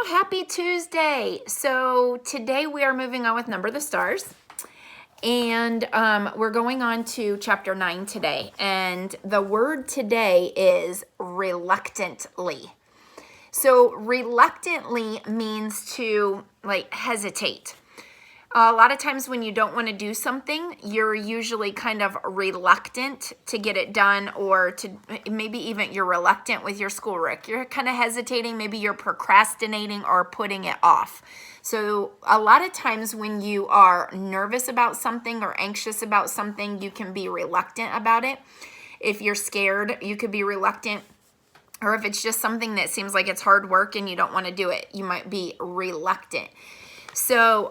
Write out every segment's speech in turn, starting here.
Happy Tuesday. So today we are moving on with Number the Stars. And we're going on to chapter 9 today. And the word today is reluctantly. So reluctantly means to hesitate. A lot of times when you don't want to do something, you're usually kind of reluctant to get it done, or to maybe even you're reluctant with your schoolwork. You're kind of hesitating, maybe you're procrastinating or putting it off. So a lot of times when you are nervous about something or anxious about something, you can be reluctant about it. If you're scared, you could be reluctant. Or if it's just something that seems like it's hard work and you don't want to do it, you might be reluctant. So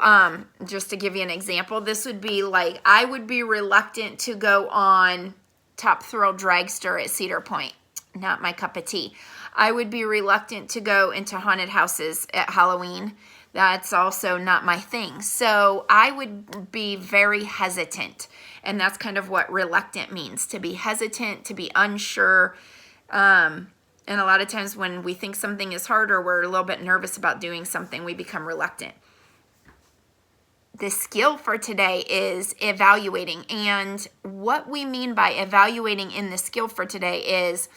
just to give you an example, this would be like, I would be reluctant to go on Top Thrill Dragster at Cedar Point. Not my cup of tea. I would be reluctant to go into haunted houses at Halloween. That's also not my thing. So I would be very hesitant. And that's kind of what reluctant means, to be hesitant, to be unsure. And a lot of times when we think something is hard or we're a little bit nervous about doing something, we become reluctant. The skill for today is evaluating. And what we mean by evaluating in the skill for today is,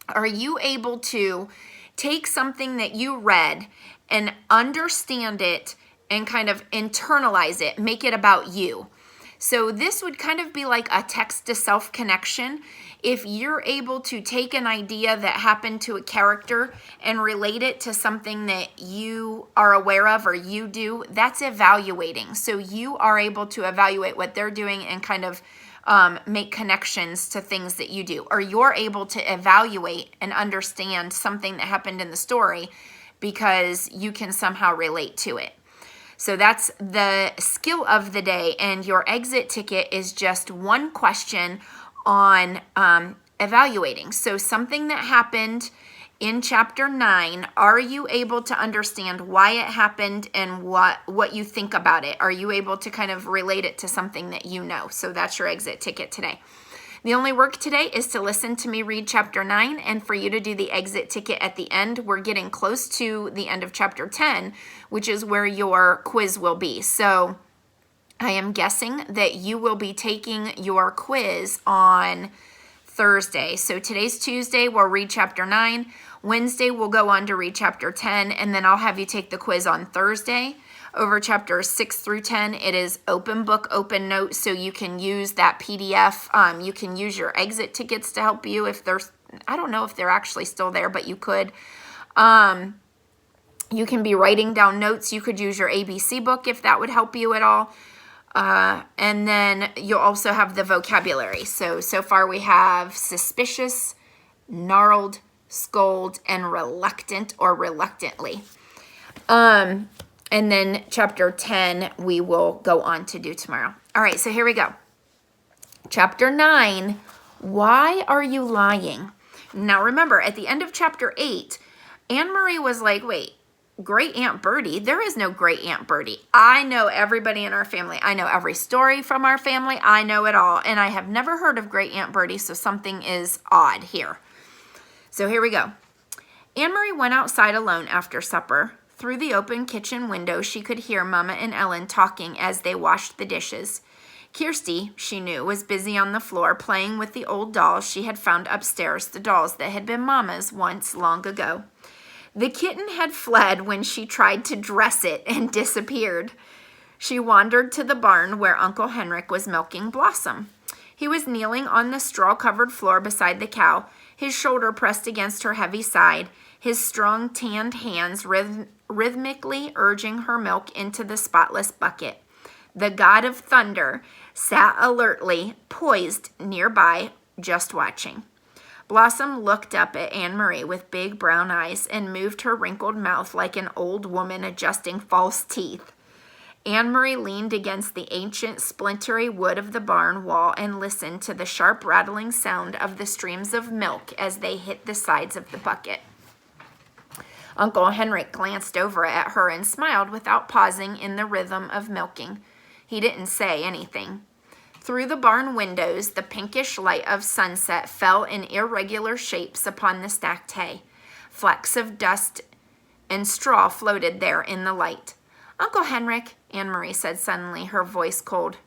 are you able to take something that you read and understand it and kind of internalize it, make it about you? So this would kind of be like a text-to-self connection. If you're able to take an idea that happened to a character and relate it to something that you are aware of or you do, that's evaluating. So you are able to evaluate what they're doing and kind of make connections to things that you do. Or you're able to evaluate and understand something that happened in the story because you can somehow relate to it. So that's the skill of the day, and your exit ticket is just one question on evaluating. So something that happened in chapter 9, are you able to understand why it happened and what you think about it? Are you able to kind of relate it to something that you know? So that's your exit ticket today. The only work today is to listen to me read chapter 9 and for you to do the exit ticket at the end. We're getting close to the end of chapter 10, which is where your quiz will be. So I am guessing that you will be taking your quiz on Thursday. So today's Tuesday, we'll read chapter 9. Wednesday, we'll go on to read chapter 10, and then I'll have you take the quiz on Thursday. Over chapters 6 through 10, it is open book, open notes, so you can use that PDF. You can use your exit tickets to help you if there's, I don't know if they're actually still there, but you could. You can be writing down notes. You could use your ABC book if that would help you at all. And then you'll also have the vocabulary. So far we have suspicious, gnarled, scold, and reluctant or reluctantly. And then chapter 10 we will go on to do tomorrow. All right, so here we go. Chapter 9, why are you lying? Now remember, at the end of chapter 8, Anne-Marie was like, wait, Great Aunt Bertie? There is no Great Aunt Bertie. I know everybody in our family. I know every story from our family. I know it all. And I have never heard of Great Aunt Bertie, so something is odd here. So here we go. Anne-Marie went outside alone after supper. Through the open kitchen window, she could hear Mama and Ellen talking as they washed the dishes. Kirsty, she knew, was busy on the floor playing with the old dolls she had found upstairs, the dolls that had been Mama's once long ago. The kitten had fled when she tried to dress it and disappeared. She wandered to the barn where Uncle Henrik was milking Blossom. He was kneeling on the straw-covered floor beside the cow, his shoulder pressed against her heavy side, his strong tanned hands rhythmically urging her milk into the spotless bucket. The god of thunder sat alertly, poised nearby, just watching. Blossom looked up at Anne-Marie with big brown eyes and moved her wrinkled mouth like an old woman adjusting false teeth. Anne-Marie leaned against the ancient splintery wood of the barn wall and listened to the sharp rattling sound of the streams of milk as they hit the sides of the bucket. Uncle Henrik glanced over at her and smiled without pausing in the rhythm of milking. He didn't say anything. Through the barn windows, the pinkish light of sunset fell in irregular shapes upon the stacked hay. Flecks of dust and straw floated there in the light. Uncle Henrik, Anne-Marie said suddenly, her voice cold.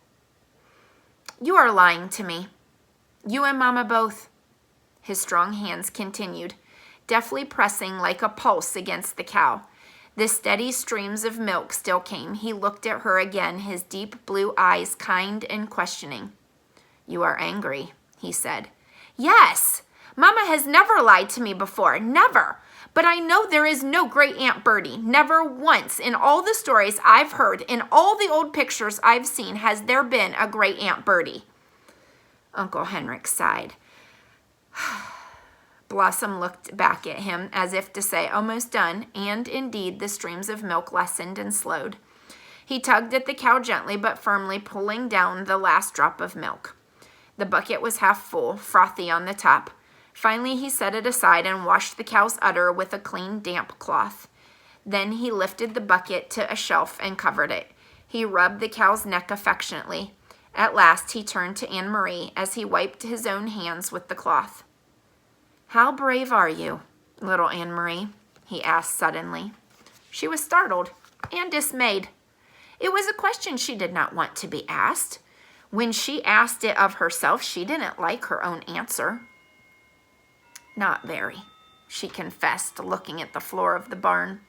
You are lying to me. You and Mama both. His strong hands continued, deftly pressing like a pulse against the cow. The steady streams of milk still came. He looked at her again, his deep blue eyes kind and questioning. You are angry, he said. Yes, Mama has never lied to me before, never. But I know there is no great Aunt Bertie. Never once in all the stories I've heard, in all the old pictures I've seen, has there been a great Aunt Bertie. Uncle Henrik sighed. Blossom looked back at him as if to say, almost done, and indeed the streams of milk lessened and slowed. He tugged at the cow gently but firmly, pulling down the last drop of milk. The bucket was half full, frothy on the top. Finally, he set it aside and washed the cow's udder with a clean, damp cloth. Then he lifted the bucket to a shelf and covered it. He rubbed the cow's neck affectionately. At last, he turned to Anne-Marie as he wiped his own hands with the cloth. How brave are you, little Anne-Marie? He asked suddenly. She was startled and dismayed. It was a question she did not want to be asked. When she asked it of herself, she didn't like her own answer. Not very, she confessed, looking at the floor of the barn.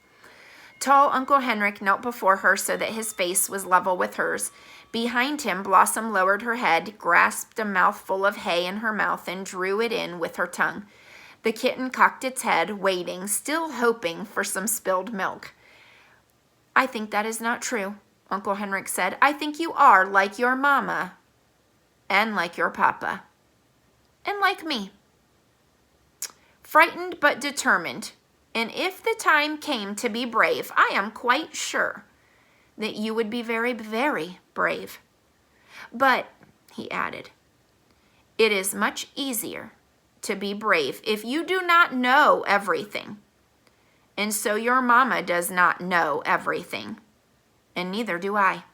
Tall Uncle Henrik knelt before her so that his face was level with hers. Behind him, Blossom lowered her head, grasped a mouthful of hay in her mouth, and drew it in with her tongue. The kitten cocked its head, waiting, still hoping for some spilled milk. I think that is not true, Uncle Henrik said. I think you are like your mama, and like your papa, and like me. Frightened but determined, and if the time came to be brave, I am quite sure that you would be very, very brave. But, he added, it is much easier to be brave if you do not know everything. And so your mama does not know everything, and neither do I.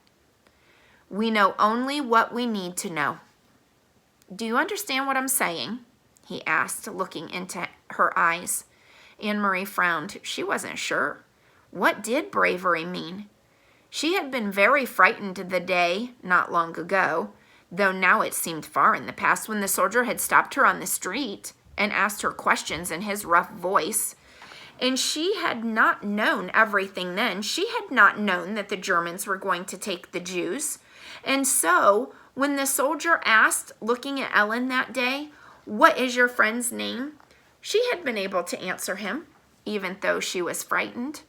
We know only what we need to know. Do you understand what I'm saying? He asked, looking into her eyes. Anne-Marie frowned. She wasn't sure. What did bravery mean? She had been very frightened the day, not long ago, though now it seemed far in the past, when the soldier had stopped her on the street and asked her questions in his rough voice. And she had not known everything then. She had not known that the Germans were going to take the Jews. And so, when the soldier asked, looking at Ellen that day, "What is your friend's name?" she had been able to answer him, even though she was frightened.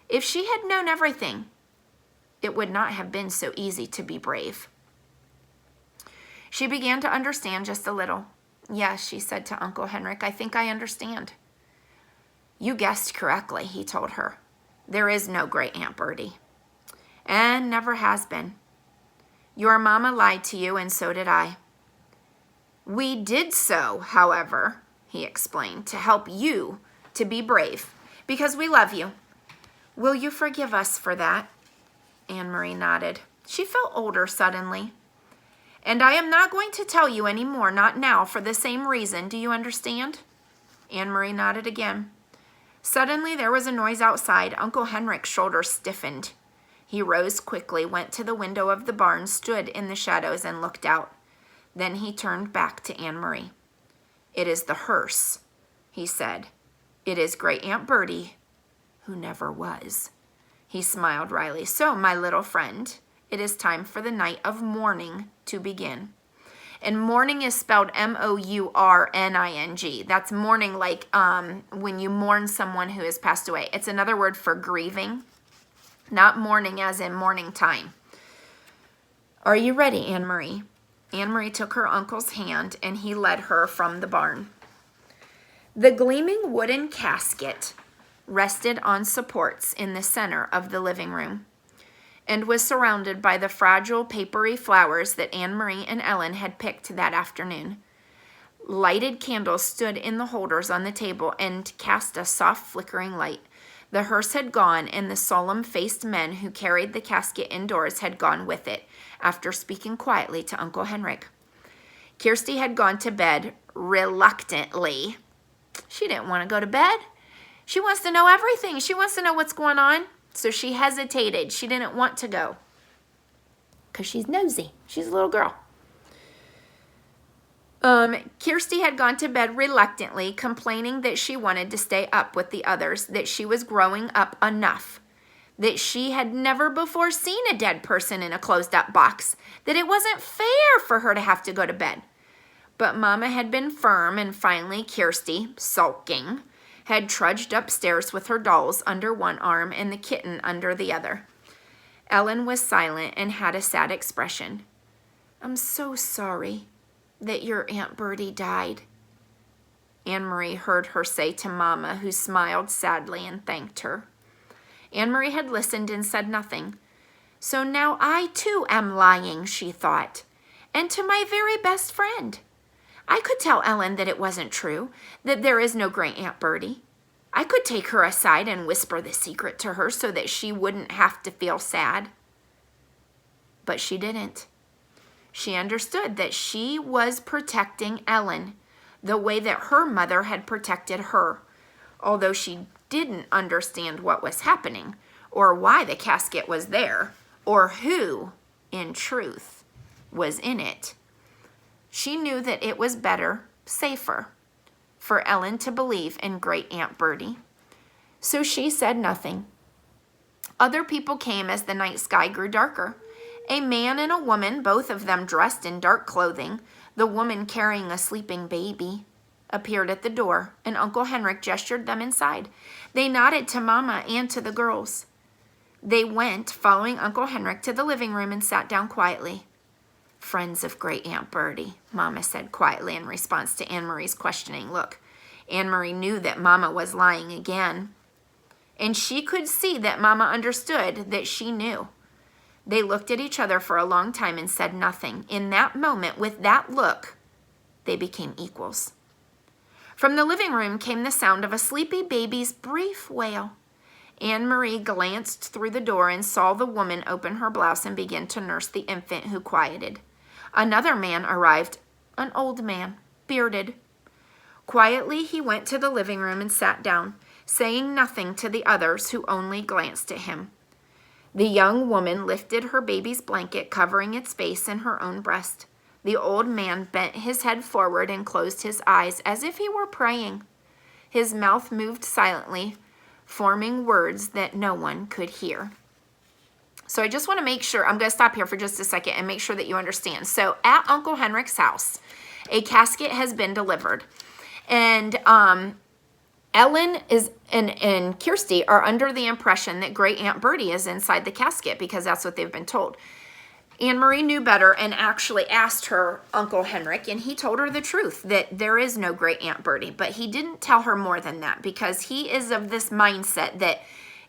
If she had known everything, it would not have been so easy to be brave. She began to understand just a little. Yes, she said to Uncle Henrik, I think I understand. You guessed correctly, he told her. There is no great Aunt Bertie, and never has been. Your mama lied to you, and so did I. We did so, however, he explained, to help you to be brave, because we love you. Will you forgive us for that? Anne-Marie nodded. She felt older suddenly. And I am not going to tell you any more, not now, for the same reason. Do you understand? Anne-Marie nodded again. Suddenly there was a noise outside. Uncle Henrik's shoulders stiffened. He rose quickly, went to the window of the barn, stood in the shadows, and looked out. Then he turned back to Anne-Marie. It is the hearse, he said. It is great Aunt Bertie, who never was. He smiled wryly. So, my little friend, it is time for the night of mourning to begin. And mourning is spelled M-O-U-R-N-I-N-G. That's mourning like when you mourn someone who has passed away. It's another word for grieving, not mourning as in morning time. Are you ready, Anne-Marie? Anne-Marie took her uncle's hand, and he led her from the barn. The gleaming wooden casket rested on supports in the center of the living room and was surrounded by the fragile, papery flowers that Anne-Marie and Ellen had picked that afternoon. Lighted candles stood in the holders on the table and cast a soft, flickering light. The hearse had gone, and the solemn-faced men who carried the casket indoors had gone with it, after speaking quietly to Uncle Henrik. Kirsty had gone to bed reluctantly. She didn't want to go to bed. She wants to know everything. She wants to know what's going on. So she hesitated. She didn't want to go because she's nosy. She's a little girl. Kirsty had gone to bed reluctantly, complaining that she wanted to stay up with the others, that she was growing up enough, that she had never before seen a dead person in a closed-up box, that it wasn't fair for her to have to go to bed. But Mama had been firm, and finally Kirsty, sulking, had trudged upstairs with her dolls under one arm and the kitten under the other. Ellen was silent and had a sad expression. "I'm so sorry that your Aunt Bertie died," Anne-Marie heard her say to Mama, who smiled sadly and thanked her. Anne-Marie had listened and said nothing. "So now I too am lying," she thought, "and to my very best friend. I could tell Ellen that it wasn't true, that there is no great Aunt Bertie. I could take her aside and whisper the secret to her so that she wouldn't have to feel sad." But she didn't. She understood that she was protecting Ellen the way that her mother had protected her, although she didn't understand what was happening or why the casket was there or who, in truth, was in it. She knew that it was better, safer, for Ellen to believe in great Aunt Bertie. So she said nothing. Other people came as the night sky grew darker. A man and a woman, both of them dressed in dark clothing, the woman carrying a sleeping baby, appeared at the door, and Uncle Henrik gestured them inside. They nodded to Mama and to the girls. They went, following Uncle Henrik, to the living room and sat down quietly. "Friends of great Aunt Bertie," Mama said quietly in response to Anne-Marie's questioning look. Anne-Marie knew that Mama was lying again, and she could see that Mama understood that she knew. They looked at each other for a long time and said nothing. In that moment, with that look, they became equals. From the living room came the sound of a sleepy baby's brief wail. Anne-Marie glanced through the door and saw the woman open her blouse and begin to nurse the infant, who quieted. Another man arrived, an old man, bearded. Quietly, he went to the living room and sat down, saying nothing to the others, who only glanced at him. The young woman lifted her baby's blanket, covering its face in her own breast. The old man bent his head forward and closed his eyes as if he were praying. His mouth moved silently, forming words that no one could hear. So I just want to make sure, I'm going to stop here for just a second and make sure that you understand. So at Uncle Henrik's house, a casket has been delivered. And Ellen and Kirsty are under the impression that great Aunt Bertie is inside the casket because that's what they've been told. Anne-Marie knew better and actually asked her Uncle Henrik, and he told her the truth, that there is no great Aunt Bertie. But he didn't tell her more than that because he is of this mindset that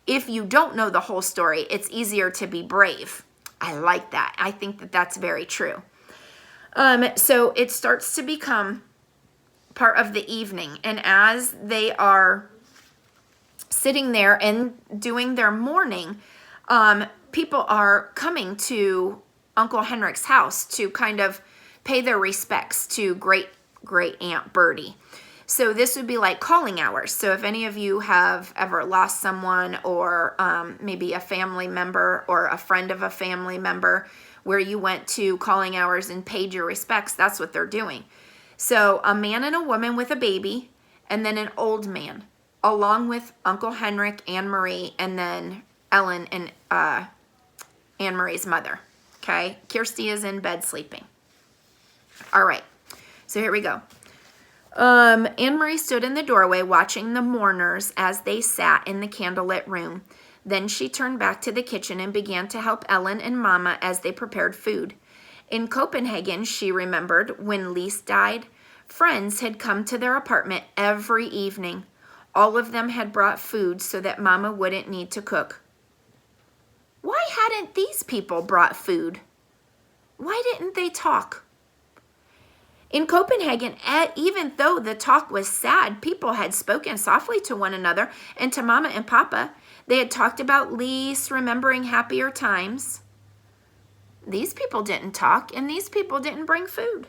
if you don't know the whole story, it's easier to be brave. I like that. I think that that's very true. So it starts to become part of the evening, and as they are sitting there and doing their mourning, people are coming to Uncle Henrik's house to kind of pay their respects to great Aunt Bertie. So this would be like calling hours. So if any of you have ever lost someone, or maybe a family member or a friend of a family member, where you went to calling hours and paid your respects, that's what they're doing. So a man and a woman with a baby, and then an old man, along with Uncle Henrik, Anne-Marie, and then Ellen and Anne-Marie's mother. Okay, Kirsty is in bed sleeping. All right, so here we go. Anne-Marie stood in the doorway watching the mourners as they sat in the candlelit room. Then she turned back to the kitchen and began to help Ellen and Mama as they prepared food. In Copenhagen, she remembered, when Lise died, friends had come to their apartment every evening. All of them had brought food so that Mama wouldn't need to cook. Why hadn't these people brought food? Why didn't they talk? In Copenhagen, even though the talk was sad, people had spoken softly to one another and to Mama and Papa. They had talked about Lise, remembering happier times. These people didn't talk, and these people didn't bring food.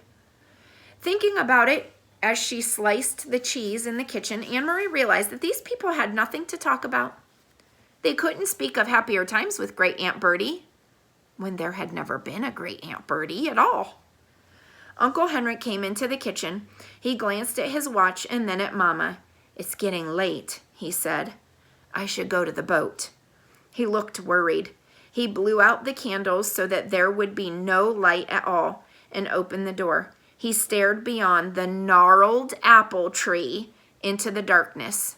Thinking about it, As she sliced the cheese in the kitchen, Anne-Marie realized that these people had nothing to talk about. They couldn't speak of happier times with Great Aunt Bertie, when there had never been a Great Aunt Bertie at all. Uncle Henrik came into the kitchen. He glanced at his watch and then at Mama. "It's getting late," he said. "I should go to the boat." He looked worried. He blew out the candles so that there would be no light at all and opened the door. He stared beyond the gnarled apple tree into the darkness.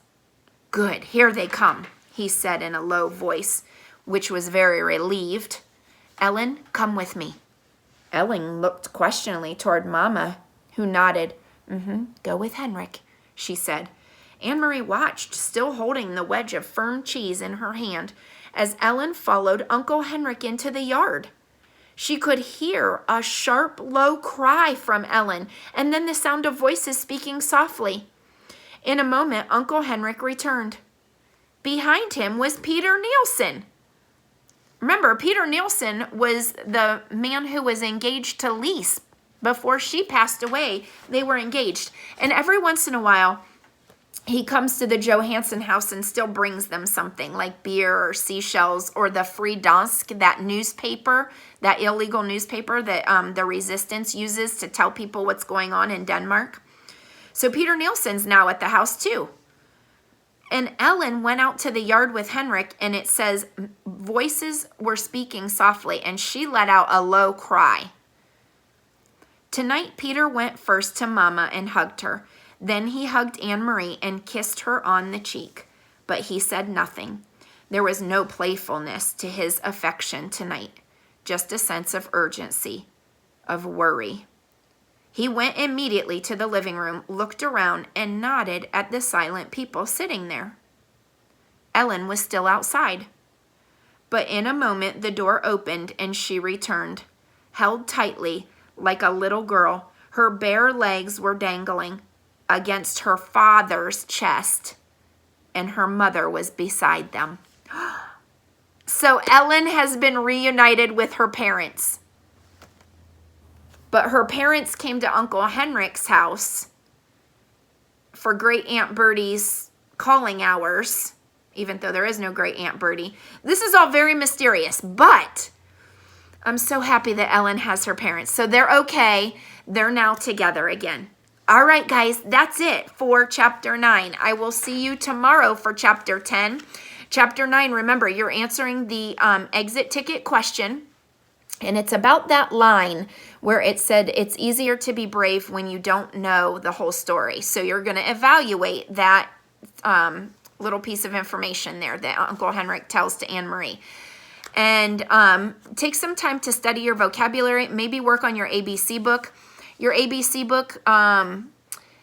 "Good, here they come," he said in a low voice, which was very relieved. "Ellen, come with me." Ellen looked questioningly toward Mama, who nodded. "Go with Henrik," she said. Anne-Marie watched, still holding the wedge of firm cheese in her hand, as Ellen followed Uncle Henrik into the yard. She could hear a sharp, low cry from Ellen, and then the sound of voices speaking softly. In a moment, Uncle Henrik returned. Behind him was Peter Nielsen. Remember, Peter Nielsen was the man who was engaged to Lise. Before she passed away, they were engaged. And every once in a while, he comes to the Johansson house and still brings them something like beer or seashells or the Free Dansk, that newspaper, that illegal newspaper that the resistance uses to tell people what's going on in Denmark. So Peter Nielsen's now at the house too. And Ellen went out to the yard with Henrik, and it says voices were speaking softly, and she let out a low cry. Tonight, Peter went first to Mama and hugged her. Then he hugged Anne-Marie and kissed her on the cheek, but he said nothing. There was no playfulness to his affection tonight, just a sense of urgency, of worry. He went immediately to the living room, looked around, and nodded at the silent people sitting there. Ellen was still outside. But in a moment, the door opened and she returned, held tightly like a little girl. Her bare legs were dangling against her father's chest, and her mother was beside them. So Ellen has been reunited with her parents. But her parents came to Uncle Henrik's house for Great Aunt Bertie's calling hours, even though there is no Great Aunt Bertie. This is all very mysterious, but I'm so happy that Ellen has her parents. So they're okay. They're now together again. All right, guys, that's it for chapter 9. I will see you tomorrow for chapter 10. Chapter 9, remember, you're answering the exit ticket question. And it's about that line where it said it's easier to be brave when you don't know the whole story. So you're going to evaluate that little piece of information there that Uncle Henrik tells to Anne-Marie. And take some time to study your vocabulary. Maybe work on your ABC book. Your ABC book,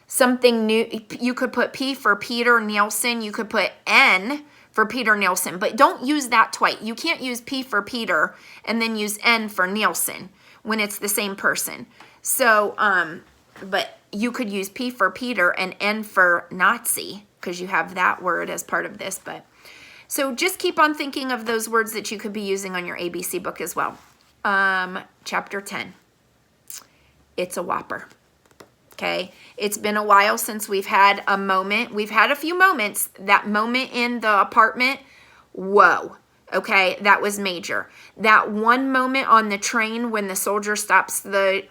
something new, you could put P for Peter Nielsen. You could put N for Peter Nielsen, but don't use that twice. You can't use P for Peter and then use N for Nielsen when it's the same person. So, but you could use P for Peter and N for Nazi because you have that word as part of this. But so just keep on thinking of those words that you could be using on your ABC book as well. Chapter 10. It's a whopper. Okay, it's been a while since we've had a moment. We've had a few moments. That moment in the apartment, whoa. Okay, that was major. That one moment on the train when the soldier stops the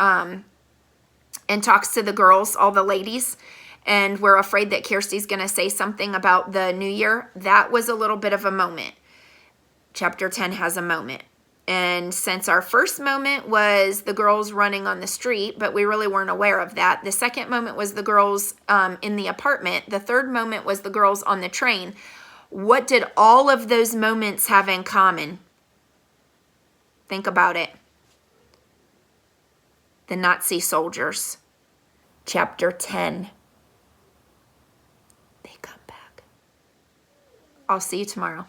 and talks to the girls, all the ladies, and we're afraid that Kirsty's going to say something about the new year. That was a little bit of a moment. Chapter 10 has a moment. And since our first moment was the girls running on the street, but we really weren't aware of that. The second moment was the girls in the apartment. The third moment was the girls on the train. What did all of those moments have in common? Think about it. The Nazi soldiers. Chapter 10. They come back. I'll see you tomorrow.